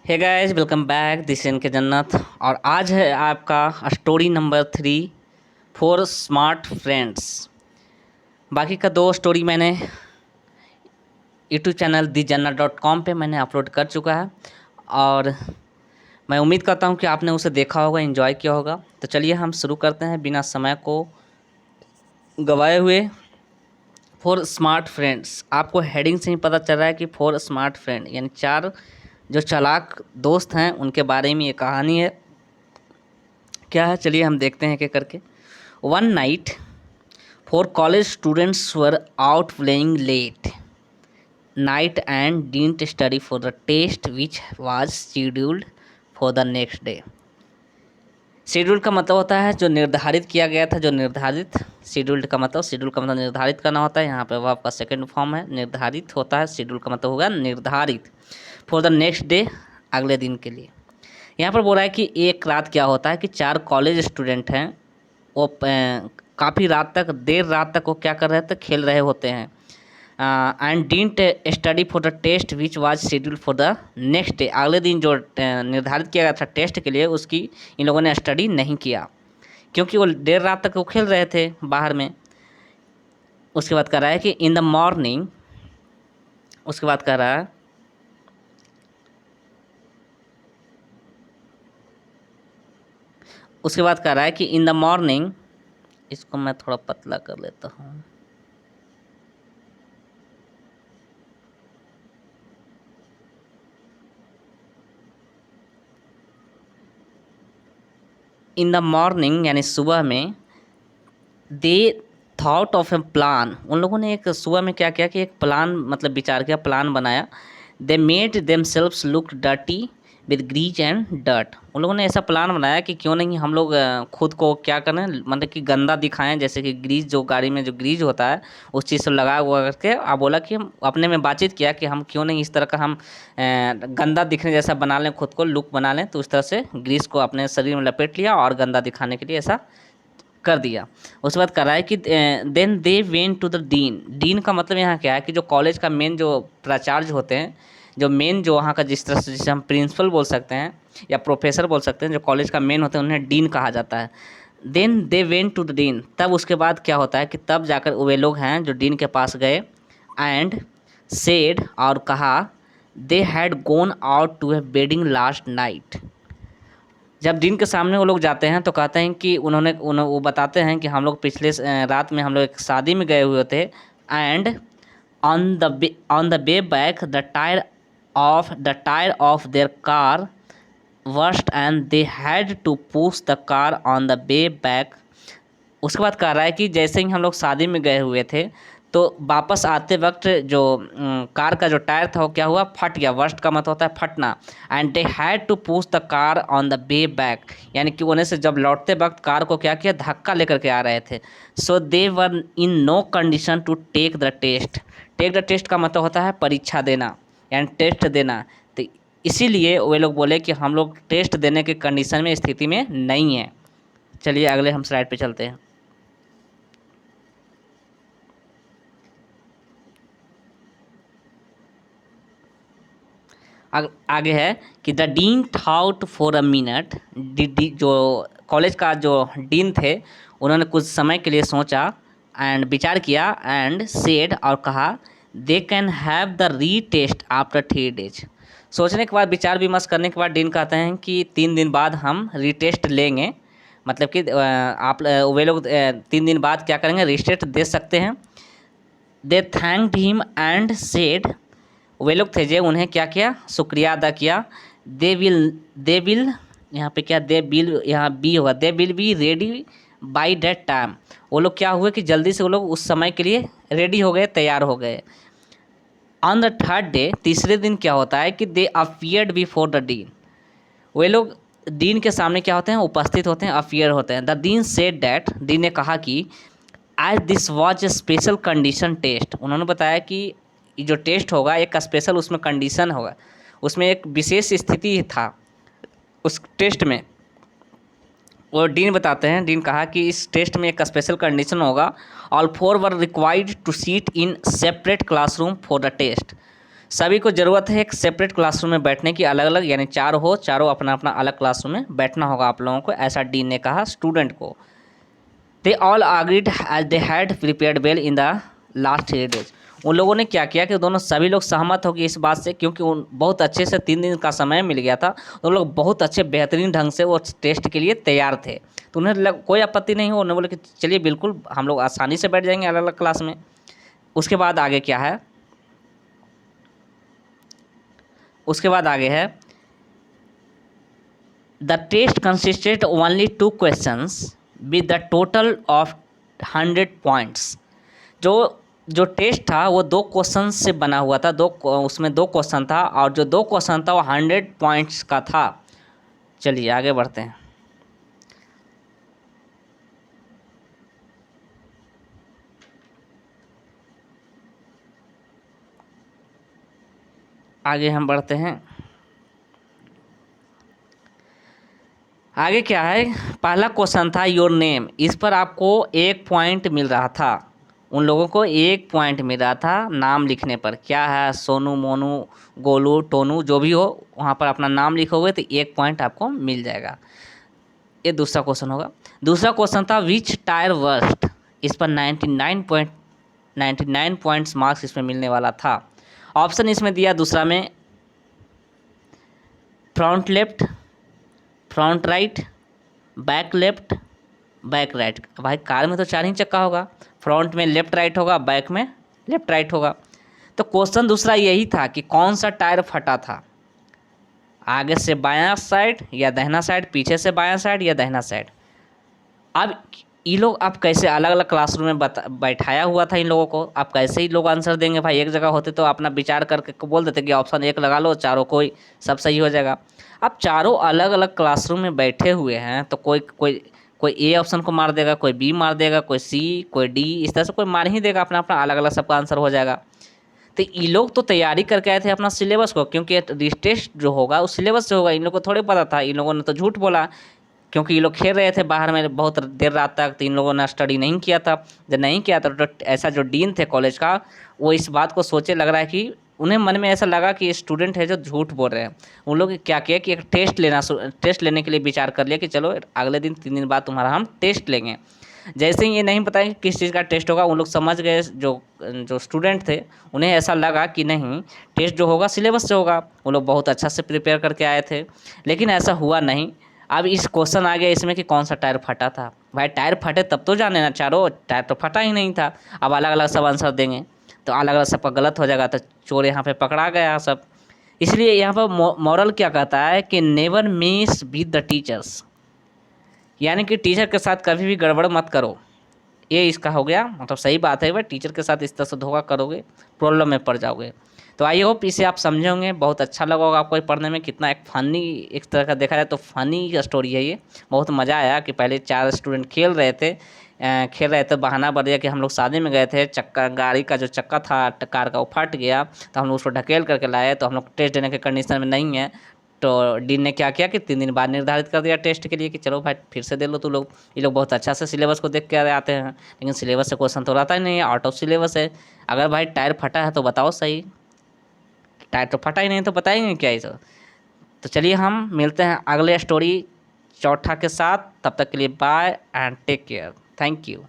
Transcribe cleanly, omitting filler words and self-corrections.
Hey guys, welcome back. This इनके जन्नत। और आज है आपका story number 3, four smart friends. बाकी का 2 स्टोरी मैंने यूट्यूब चैनल djannat.com पे मैंने अपलोड कर चुका है और मैं उम्मीद करता हूँ कि आपने उसे देखा होगा, एंजॉय किया होगा। तो चलिए हम शुरू करते हैं बिना समय को गवाए हुए। फोर स्मार्ट फ्रेंड्स, आपको हेडिंग से ही पता चल रहा है कि फोर स्मार्ट फ्रेंड यानी 4 जो चालाक दोस्त हैं उनके बारे में ये कहानी है। क्या है, चलिए हम देखते हैं एक करके। One night, 4 college students were out playing late night and didn't study for the test which was scheduled for the next day. Schedule का मतलब होता है जो निर्धारित किया गया था, जो निर्धारित। शेड्यूल्ड का मतलब, शेड्यूल का मतलब निर्धारित करना होता है। यहाँ पे वर्ब का सेकंड फॉर्म है, निर्धारित होता है। शेड्यूल का मतलब होगा निर्धारित। फॉर द नेक्स्ट डे, अगले दिन के लिए। यहाँ पर बोला है कि एक रात क्या होता है कि 4 कॉलेज स्टूडेंट हैं, वो काफ़ी रात तक, देर रात तक वो क्या कर रहे थे, खेल रहे होते हैं। And didn't study for the test which was schedule for the next day. अगले दिन जो निर्धारित किया गया था टेस्ट के लिए, उसकी इन लोगों ने स्टडी नहीं किया क्योंकि वो देर रात तक वो खेल रहे थे बाहर में। उसके बाद कह रहा है कि इन द मॉर्निंग, उसके बाद कह रहा है उसके बाद कह रहा है कि इन द मॉर्निंग, इसको मैं थोड़ा पतला कर लेता हूँ। इन द मॉर्निंग यानी सुबह में, they thought of A plan, उन लोगों ने एक सुबह में क्या किया कि एक प्लान, मतलब विचार किया, प्लान बनाया। They made themselves look dirty with grease and dirt. उन लोगों ने ऐसा प्लान बनाया कि क्यों नहीं हम लोग खुद को क्या करें, मतलब कि गंदा दिखाएं, जैसे कि ग्रीज, जो गाड़ी में जो ग्रीज होता है उस चीज़ से लगा हुआ करके। आप बोला कि हम अपने में बातचीत किया कि हम क्यों नहीं इस तरह का हम गंदा दिखने जैसा बना लें, खुद को लुक बना लें। तो उस तरह से ग्रीस को अपने शरीर में लपेट लिया और गंदा दिखाने के लिए ऐसा कर दिया। उसके बाद कह रहा है कि then they went to the dean. Dean का मतलब यहाँ क्या है कि जो कॉलेज का मेन जो प्राचार्य होते हैं, जो मेन, जो वहाँ का, जिस तरह से, जिसे हम प्रिंसिपल बोल सकते हैं या प्रोफेसर बोल सकते हैं, जो कॉलेज का मेन होते हैं उन्हें डीन कहा जाता है। Then they went to the dean, तब उसके बाद क्या होता है कि तब जाकर वे लोग हैं जो डीन के पास गए। एंड सेड, और कहा, they had gone out to a wedding last night. जब डीन के सामने वो लोग जाते हैं तो कहते हैं कि वो बताते हैं कि हम लोग पिछले रात में हम लोग एक शादी में गए हुए थे। And on the way back the tyre of their car burst and they had to push the car on the way back. उसके बाद कह रहा है कि जैसे ही हम लोग शादी में गए हुए थे तो वापस आते वक्त जो कार का जो टायर था वो क्या हुआ, फट गया। वर्स्ट का मतलब होता है फटना। And they had to push the car on the way back, यानी कि उन्हें से जब लौटते वक्त कार को क्या किया, धक्का लेकर के आ रहे थे। So they were in no condition to take the test. Take the test का मतलब होता है परीक्षा देना, यानी टेस्ट देना। तो इसीलिए वे लोग बोले कि हम लोग टेस्ट देने के कंडीशन में, स्थिति में नहीं है। चलिए अगले हम स्लाइड पे चलते हैं। आगे है कि the dean thought for a minute. जो कॉलेज का जो डीन थे उन्होंने कुछ समय के लिए सोचा एंड विचार किया। एंड सेड, और कहा, दे कैन हैव द री टेस्ट आफ्टर 3 डेज। सोचने के बाद, विचार विमर्श करने के बाद डीन कहते हैं कि 3 दिन बाद हम रीटेस्ट लेंगे। मतलब कि वे लोग 3 दिन बाद क्या करेंगे, रीटेस्ट दे सकते हैं। दे थैंक्ड हिम एंड सेड, वे लोग थे जो उन्हें क्या किया, शुक्रिया अदा किया। दे विल यहाँ पे क्या, दे विल, यहाँ बी होगा, they will be ready by that time. वो लोग क्या हुए कि जल्दी से वो लोग उस समय के लिए रेडी हो गए, तैयार हो गए। ऑन द थर्ड डे, तीसरे दिन क्या होता है कि दे अपियर्ड बिफोर द डीन। वे लोग डीन के सामने क्या होते हैं, उपस्थित होते हैं, अपियर होते हैं। The dean said that, dean ने कहा कि as this was a special condition test. उन्होंने बताया कि ये जो टेस्ट होगा एक स्पेशल, उसमें कंडीशन होगा, उसमें एक विशेष स्थिति था उस टेस्ट में। और डीन बताते हैं, डीन कहा कि इस टेस्ट में एक स्पेशल कंडीशन होगा। All 4 were required to sit in separate classroom for the test. सभी को ज़रूरत है एक सेपरेट क्लासरूम में बैठने की, अलग अलग, यानी चार हो, चारों अपना अपना अलग क्लासरूम में बैठना होगा आप लोगों को, ऐसा डीन ने कहा स्टूडेंट को। They all agreed as they had prepared well in the last 3 days। उन लोगों ने क्या किया कि दोनों सभी लोग सहमत हो गए इस बात से, क्योंकि उन बहुत अच्छे से 3 दिन का समय मिल गया था, तो उन लोग बहुत अच्छे बेहतरीन ढंग से वो टेस्ट के लिए तैयार थे। तो उन्हें कोई आपत्ति नहीं हो, उन्होंने बोले कि चलिए बिल्कुल हम लोग आसानी से बैठ जाएंगे अलग अलग क्लास में। उसके बाद आगे क्या है, उसके बाद आगे है the test consisted only 2 questions with the total of 100 points. जो जो टेस्ट था वो 2 क्वेश्चन से बना हुआ था, उसमें 2 क्वेश्चन था, और जो 2 क्वेश्चन था वो 100 पॉइंट्स का था। चलिए आगे बढ़ते हैं। आगे हम बढ़ते हैं। आगे क्या है, पहला क्वेश्चन था योर नेम। इस पर आपको 1 पॉइंट मिल रहा था, उन लोगों को 1 पॉइंट मिल रहा था नाम लिखने पर। क्या है, सोनू, मोनू, गोलू, टोनू, जो भी हो, वहाँ पर अपना नाम लिखोगे तो 1 पॉइंट आपको मिल जाएगा। ये दूसरा क्वेश्चन होगा। दूसरा क्वेश्चन था विच टायर वर्स्ट। इस पर 99 पॉइंट्स मार्क्स इसमें मिलने वाला था। ऑप्शन इसमें दिया दूसरा में front left, front right, back left, back right. भाई कार में तो 4 ही चक्का होगा, फ्रंट में लेफ्ट राइट होगा, बैक में लेफ्ट राइट होगा। तो क्वेश्चन दूसरा यही था कि कौन सा टायर फटा था, आगे से बायां साइड या दाहिना साइड, पीछे से बायां साइड या दाहिना साइड। अब ये लोग अब कैसे अलग अलग क्लासरूम में बैठाया हुआ था इन लोगों को, अब कैसे ही लोग आंसर देंगे। भाई एक जगह होते तो अपना विचार करके बोल देते कि ऑप्शन 1 लगा लो, चारों कोई सब सही हो जाएगा। अब चारों अलग अलग क्लासरूम में बैठे हुए हैं, तो कोई कोई कोई ए ऑप्शन को मार देगा, कोई बी मार देगा, कोई सी, कोई डी, इस तरह से कोई मार ही देगा, अपना अपना अलग अलग सबका आंसर हो जाएगा। तो ये लोग तो तैयारी करके आए थे अपना सिलेबस को, क्योंकि टेस्ट जो होगा उस सिलेबस से होगा। इन लोगों को थोड़े पता था, इन लोगों ने तो झूठ बोला, क्योंकि ये लोग खेल रहे थे बाहर में बहुत देर रात तक, तो इन लोगों ने स्टडी नहीं किया था। जब नहीं किया था तो ऐसा जो डीन थे कॉलेज का, वो इस बात को सोचे, लग रहा है कि उन्हें मन में ऐसा लगा कि स्टूडेंट है जो झूठ बोल रहे हैं। उन लोग क्या किया कि एक टेस्ट लेने के लिए विचार कर लिया कि चलो अगले दिन 3 दिन बाद तुम्हारा हम टेस्ट लेंगे। जैसे ही ये नहीं पता कि किस चीज़ का टेस्ट होगा, उन लोग समझ गए, जो जो स्टूडेंट थे उन्हें ऐसा लगा कि नहीं, टेस्ट जो होगा सिलेबस से होगा। वो लोग बहुत अच्छा से प्रिपेयर करके आए थे, लेकिन ऐसा हुआ नहीं। अब इस क्वेश्चन आ गया इसमें कि कौन सा टायर फटा था। भाई टायर फटे तब तो जाने ना, चारों टायर तो फटा ही नहीं था। अब अलग अलग सब आंसर देंगे तो अलग अलग सबका गलत हो जाएगा, तो चोर यहाँ पे पकड़ा गया सब। इसलिए यहाँ पर मॉरल क्या कहता है कि never miss with the teachers, यानी कि टीचर के साथ कभी भी गड़बड़ मत करो। ये इसका हो गया, मतलब सही बात है भाई, टीचर के साथ इस तरह से धोखा करोगे प्रॉब्लम में पड़ जाओगे। तो आई होप इसे आप समझे होंगे, बहुत अच्छा लगा होगा आपको पढ़ने में। कितना एक फ़नी, एक तरह का देखा जाए तो फ़नी स्टोरी है ये। बहुत मज़ा आया कि पहले 4 स्टूडेंट खेल रहे थे, बहाना बन गया कि हम लोग शादी में गए थे, चक्का, गाड़ी का जो चक्का था कार का, वो फट गया, तो हम लोग उसको ढकेल करके लाए, तो हम लोग टेस्ट देने के कंडीशन में नहीं है। तो डीन ने क्या किया कि 3 दिन बाद निर्धारित कर दिया टेस्ट के लिए कि चलो भाई फिर से दे लो तू लोग। ये लोग बहुत अच्छा से सिलेबस को देख के आते हैं, लेकिन सिलेबस से क्वेश्चन तो रहता ही नहीं है, आउट ऑफ सिलेबस है। अगर भाई टायर फटा है तो बताओ सही, टायर तो फटा ही नहीं तो बताएंगे क्या इसे। तो चलिए हम मिलते हैं अगले स्टोरी चौथा के साथ, तब तक के लिए bye and take care, thank you.